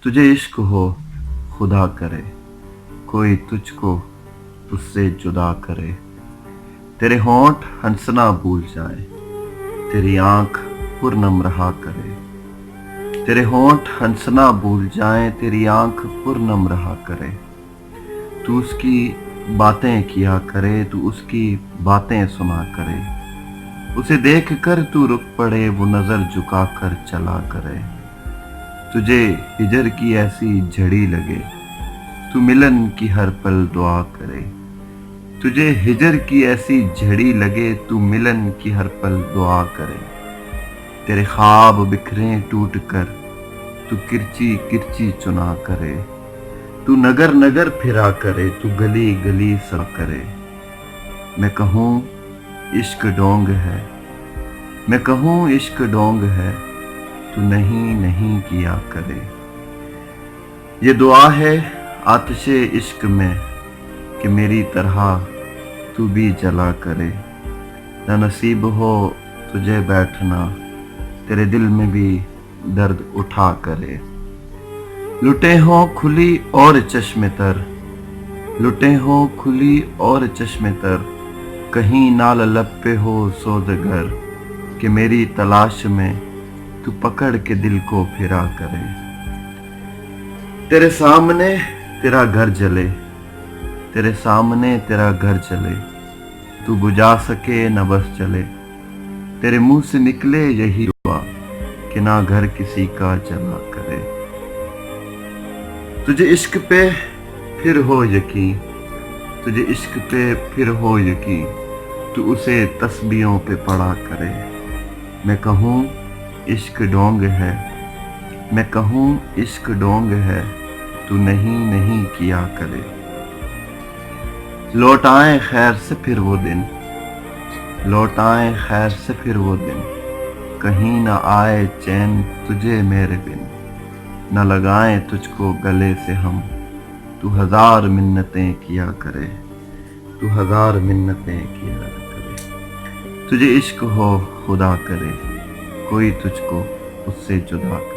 तुझे इश्क हो खुदा करे, कोई तुझको उससे जुदा करे। तेरे होंठ हंसना भूल जाए, तेरी आंख पुरनम रहा करे। तेरे होंठ हंसना भूल जाए, तेरी आंख पुरनम रहा करे। तू उसकी बातें किया करे, तू उसकी बातें सुना करे। उसे देख कर तू रुक पड़े, वो नजर झुका कर चला करे। तुझे हिजर की ऐसी झड़ी लगे, तू मिलन की हर पल दुआ करे। तुझे हिजर की ऐसी झड़ी लगे, तू मिलन की हर पल दुआ करे। तेरे ख्वाब बिखरे टूट कर, तू किरची किरची चुना करे। तू नगर नगर फिरा करे, तू गली गली सा करे। मैं कहूँ इश्क डोंग है, मैं कहूँ इश्क डोंग है, तू नहीं नहीं किया करे। ये दुआ है आतिशे इश्क में कि मेरी तरह तू भी जला करे। न नसीब हो तुझे बैठना, तेरे दिल में भी दर्द उठा करे। लुटे हों खुली और चश्मे तर, लुटे हों खुली और चश्मे तर, कहीं नाल लब पे हो सौदगर कि मेरी तलाश में तू पकड़ के दिल को फिरा करे। तेरे सामने तेरा घर जले, तेरे सामने तेरा घर जले, तू बुझा सके न बस चले। तेरे मुंह से निकले यही दुआ कि ना घर किसी का जला करे। तुझे इश्क पे फिर हो यकीन, तुझे इश्क पे फिर हो यकीन, तू उसे तस्बीहों पे पढ़ा करे। मैं कहूँ इश्क डोंग है, मैं कहूँ इश्क डोंग है, तू नहीं नहीं किया करे। लौट आए खैर से फिर वो दिन, लौट आए खैर से फिर वो दिन, कहीं ना आए चैन तुझे मेरे बिन। न लगाएं तुझको गले से हम, तू हजार मिन्नतें किया करे, तू हजार मिन्नतें किया करे। तुझे इश्क हो खुदा करे, कोई तुझको उससे जुदा करे।